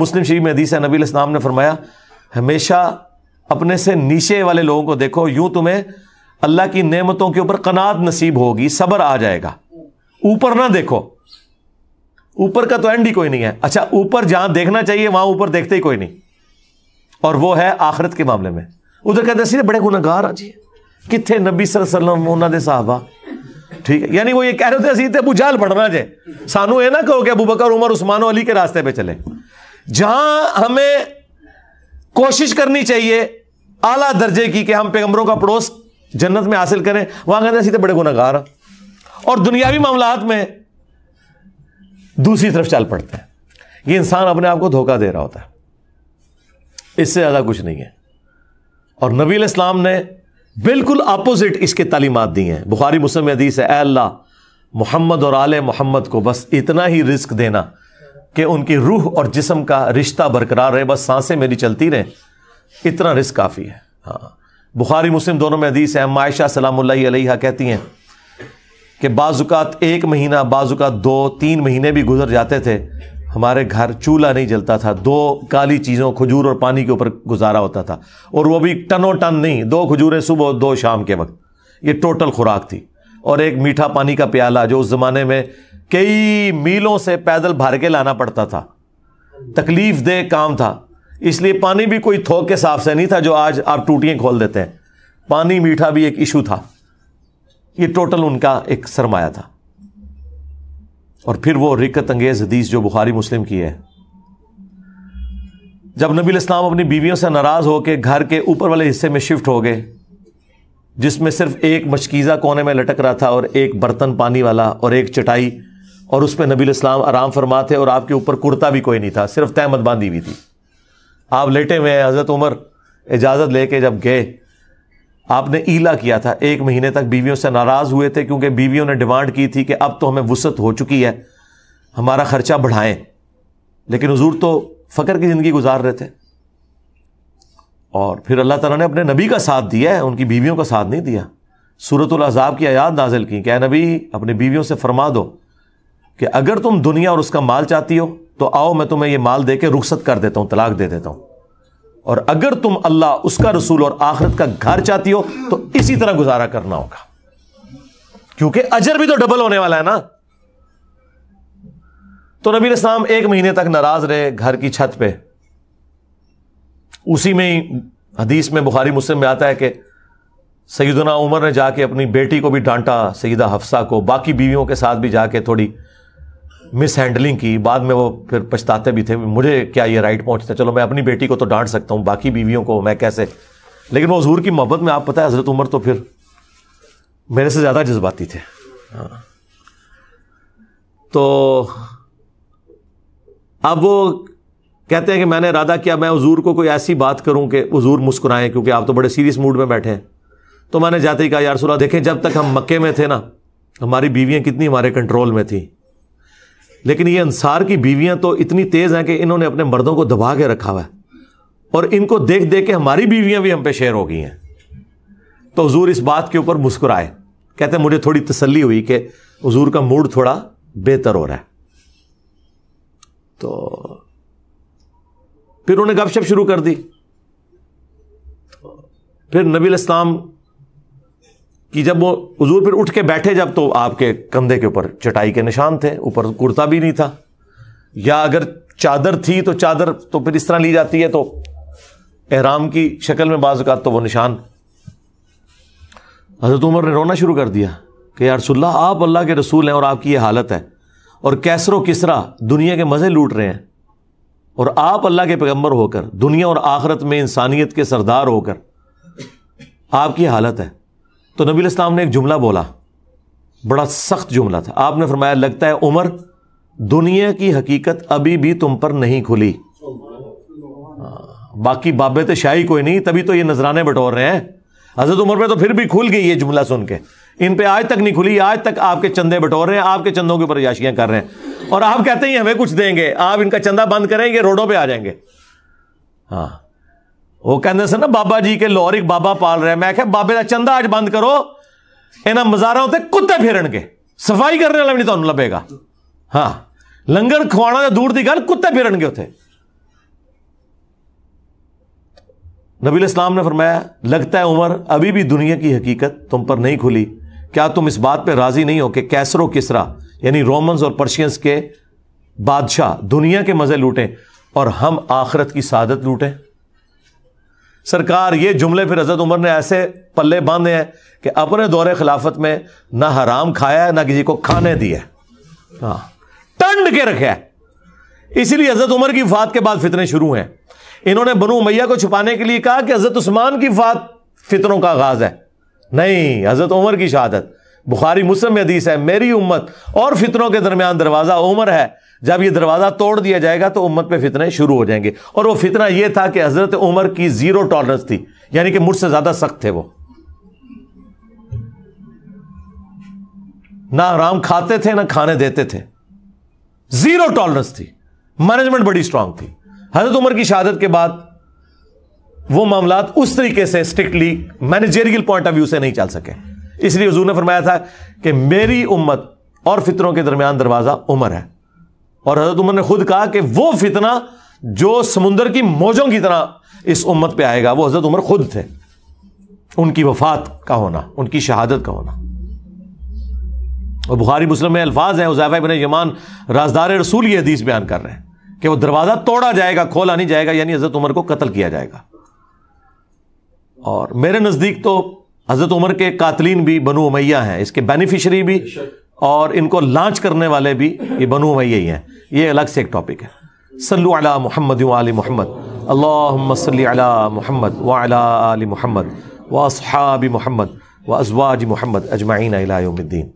مسلم شریف میں حدیث ہے، نبی علیہ السلام نے فرمایا ہمیشہ اپنے سے نیچے والے لوگوں کو دیکھو، یوں تمہیں اللہ کی نعمتوں کے اوپر قناعت نصیب ہوگی، صبر آ جائے گا۔ اوپر نہ دیکھو، اوپر کا تو اینڈ ہی کوئی نہیں ہے۔ اچھا اوپر جہاں دیکھنا چاہیے وہاں اوپر دیکھتے ہی کوئی نہیں، اور وہ ہے آخرت کے معاملے میں۔ ادھر کہتے ہیں بڑے گناہگار جی، کتنے نبی صلی اللہ علیہ وسلم انہوں نے صحابہ، ٹھیک ہے، یعنی وہ یہ کہہ رہے تھے ابو جہل پڑھنا جے، سانو یہ نہ کہو کہ ابو بکر عمر عثمان و علی کے راستے پہ چلے۔ جہاں ہمیں کوشش کرنی چاہیے اعلیٰ درجے کی کہ ہم پیغمبروں کا پڑوس جنت میں حاصل کریں، وہاں کہتے ہیں بڑے گناہگار، اور دنیاوی معاملات میں دوسری طرف چل پڑتے ہیں۔ یہ انسان اپنے آپ کو دھوکہ دے رہا ہوتا ہے، اس سے زیادہ کچھ نہیں ہے۔ اور نبی علیہ السلام نے بالکل اپوزٹ اس کے تعلیمات دی ہیں۔ بخاری مسلم میں حدیث ہے، اے اللہ محمد اور آل محمد کو بس اتنا ہی رزق دینا کہ ان کی روح اور جسم کا رشتہ برقرار رہے، بس سانسیں میری چلتی رہیں، اتنا رزق کافی ہے۔ ہاں بخاری مسلم دونوں میں حدیث ہے، ہم عائشہ سلام اللہ علیہا کہتی ہیں کہ بعض اوقات 1 مہینہ، بعض اوقات 2-3 مہینے بھی گزر جاتے تھے، ہمارے گھر چولہا نہیں جلتا تھا، 2 کالی چیزوں کھجور اور پانی کے اوپر گزارا ہوتا تھا، اور وہ بھی ٹنوں ٹن نہیں، 2 کھجوریں صبح اور 2 شام کے وقت، یہ ٹوٹل خوراک تھی، اور ایک میٹھا پانی کا پیالہ جو اس زمانے میں کئی میلوں سے پیدل بھر کے لانا پڑتا تھا، تکلیف دہ کام تھا، اس لیے پانی بھی کوئی تھوک کے صاف سے نہیں تھا جو آج آپ ٹوٹیاں کھول دیتے ہیں، پانی میٹھا بھی ایک ایشو تھا۔ یہ ٹوٹل ان کا ایک سرمایہ تھا۔ اور پھر وہ رکت انگیز حدیث جو بخاری مسلم کی ہے، جب نبی علیہ السلام اپنی بیویوں سے ناراض ہو کے گھر کے اوپر والے حصے میں شفٹ ہو گئے، جس میں صرف ایک مشکیزہ کونے میں لٹک رہا تھا اور ایک برتن پانی والا اور ایک چٹائی، اور اس پہ نبی علیہ السلام آرام فرما تھے، اور آپ کے اوپر کرتا بھی کوئی نہیں تھا، صرف تہمت باندھی ہوئی تھی، آپ لیٹے ہوئے ہیں۔ حضرت عمر اجازت لے کے جب گئے، آپ نے ایلا کیا تھا، 1 مہینے تک بیویوں سے ناراض ہوئے تھے، کیونکہ بیویوں نے ڈیمانڈ کی تھی کہ اب تو ہمیں وسعت ہو چکی ہے، ہمارا خرچہ بڑھائیں، لیکن حضور تو فقر کی زندگی گزار رہے تھے۔ اور پھر اللہ تعالیٰ نے اپنے نبی کا ساتھ دیا ہے، ان کی بیویوں کا ساتھ نہیں دیا۔ سورۃ الاحزاب کی آیات نازل کی کہ اے نبی اپنی بیویوں سے فرما دو کہ اگر تم دنیا اور اس کا مال چاہتی ہو تو آؤ، میں تمہیں یہ مال دے کے رخصت کر دیتا ہوں، طلاق دے دیتا ہوں، اور اگر تم اللہ، اس کا رسول اور آخرت کا گھر چاہتی ہو تو اسی طرح گزارا کرنا ہوگا، کیونکہ اجر بھی تو ڈبل ہونے والا ہے نا۔ تو نبی علیہ السلام 1 مہینے تک ناراض رہے گھر کی چھت پہ۔ اسی میں ہی حدیث میں بخاری مسلم میں آتا ہے کہ سیدنا عمر نے جا کے اپنی بیٹی کو بھی ڈانٹا، سیدہ حفصہ کو، باقی بیویوں کے ساتھ بھی جا کے تھوڑی مس ہینڈلنگ کی۔ بعد میں وہ پھر پچھتاتے بھی تھے، مجھے کیا یہ رائٹ پہنچتا، چلو میں اپنی بیٹی کو تو ڈانٹ سکتا ہوں، باقی بیویوں کو میں کیسے۔ لیکن وہ حضور کی محبت میں آپ پتہ ہے حضرت عمر تو پھر میرے سے زیادہ جذباتی تھے۔ تو اب وہ کہتے ہیں کہ میں نے ارادہ کیا میں حضور کو کوئی ایسی بات کروں کہ حضور مسکرائیں، کیونکہ آپ تو بڑے سیریس موڈ میں بیٹھے ہیں۔ تو میں نے جاتے ہی کہا یا رسول اللہ دیکھیں جب تک ہم مکے میں تھے نا، ہماری بیویاں کتنی ہمارے کنٹرول میں تھیں، لیکن یہ انصار کی بیویاں تو اتنی تیز ہیں کہ انہوں نے اپنے مردوں کو دبا کے رکھا ہوا ہے، اور ان کو دیکھ دیکھ کے ہماری بیویاں بھی ہم پہ شیر ہو گئی ہیں۔ تو حضور اس بات کے اوپر مسکرائے، کہتے ہیں مجھے تھوڑی تسلی ہوئی کہ حضور کا موڈ تھوڑا بہتر ہو رہا ہے۔ تو پھر انہوں نے گپ شپ شروع کر دی۔ پھر نبی علیہ السلام کی جب وہ حضور پھر اٹھ کے بیٹھے جب، تو آپ کے کندھے کے اوپر چٹائی کے نشان تھے، اوپر کرتا بھی نہیں تھا، یا اگر چادر تھی تو چادر تو پھر اس طرح لی جاتی ہے تو احرام کی شکل میں بعض اوقات تو وہ نشان۔ حضرت عمر نے رونا شروع کر دیا کہ یا رسول اللہ آپ اللہ کے رسول ہیں اور آپ کی یہ حالت ہے، اور کیسر و کسرا دنیا کے مزے لوٹ رہے ہیں، اور آپ اللہ کے پیغمبر ہو کر دنیا اور آخرت میں انسانیت کے سردار ہو کر آپ کی حالت ہے۔ تو نبی علیہ السلام نے ایک جملہ بولا، بڑا سخت جملہ تھا۔ آپ نے فرمایا لگتا ہے عمر دنیا کی حقیقت ابھی بھی تم پر نہیں کھلی، باقی بابے تو شاہی کوئی نہیں، تبھی تو یہ نذرانے بٹور رہے ہیں۔ حضرت عمر پہ تو پھر بھی کھل گئی یہ جملہ سن کے، ان پہ آج تک نہیں کھلی، آج تک آپ کے چندے بٹور رہے ہیں، آپ کے چندوں کے اوپر عیاشیاں کر رہے ہیں، اور آپ کہتے ہیں ہمیں کچھ دیں گے، آپ ان کا چندہ بند کریں گے روڈوں پہ آ جائیں گے۔ ہاں وہ کہتے ہیں نا بابا جی کے لاہور ایک بابا پال رہے ہیں، میں کہ بابے کا چندہ آج بند کرو، انہاں مزاراں تے کتے پھیرن گے، صفائی کرنے والا بھی نہیں تمہیں لبے گا۔ ہاں لنگر کھوانا تو دور دی گل، کتے پھیرن گے اتنے۔ نبی علیہ السلام نے فرمایا لگتا ہے عمر ابھی بھی دنیا کی حقیقت تم پر نہیں کھلی، کیا تم اس بات پہ راضی نہیں ہو کہ کیسر و کسرا یعنی رومنز اور پرشینز کے بادشاہ دنیا کے مزے لوٹیں اور ہم آخرت کی سعادت لوٹیں؟ سرکار یہ جملے پھر حضرت عمر نے ایسے پلے باندھے ہیں کہ اپنے دور خلافت میں نہ حرام کھایا ہے نہ کسی کو کھانے دیا، ہاں ٹنڈ کے رکھا ہے۔ اسی لیے حضرت عمر کی وفات کے بعد فتنے شروع ہیں۔ انہوں نے بنو امیہ کو چھپانے کے لیے کہا کہ حضرت عثمان کی وفات فتنوں کا آغاز ہے، نہیں، حضرت عمر کی شہادت۔ بخاری مسلم میں حدیث ہے میری امت اور فتنوں کے درمیان دروازہ عمر ہے، جب یہ دروازہ توڑ دیا جائے گا تو امت پہ فتنے شروع ہو جائیں گے۔ اور وہ فتنہ یہ تھا کہ حضرت عمر کی زیرو ٹالرنس تھی، یعنی کہ مجھ سے زیادہ سخت تھے، وہ نہ حرام کھاتے تھے نہ کھانے دیتے تھے، زیرو ٹالرنس تھی، مینجمنٹ بڑی اسٹرانگ تھی۔ حضرت عمر کی شہادت کے بعد وہ معاملات اس طریقے سے strictly managerial point of view سے نہیں چل سکے، اس لیے حضور نے فرمایا تھا کہ میری امت اور فتنوں کے درمیان دروازہ عمر ہے۔ اور حضرت عمر نے خود کہا کہ وہ فتنہ جو سمندر کی موجوں کی طرح اس امت پہ آئے گا وہ حضرت عمر خود تھے، ان کی وفات کا ہونا، ان کی شہادت کا ہونا۔ اور بخاری مسلم میں الفاظ ہیں، حذیفہ بن یمان رازدار رسول یہ حدیث بیان کر رہے ہیں کہ وہ دروازہ توڑا جائے گا، کھولا نہیں جائے گا، یعنی حضرت عمر کو قتل کیا جائے گا۔ اور میرے نزدیک تو حضرت عمر کے قاتلین بھی بنو امیہ ہیں، اس کے بینیفیشری بھی اور ان کو لانچ کرنے والے بھی یہ بنو امیہ ہی ہیں، یہ الگ سے ایک ٹاپک ہے۔ صلو علی محمد وآل محمد، اللہم صلی علی محمد وعلی آل محمد واصحاب محمد وازواج محمد اجمعین الی یوم الدین۔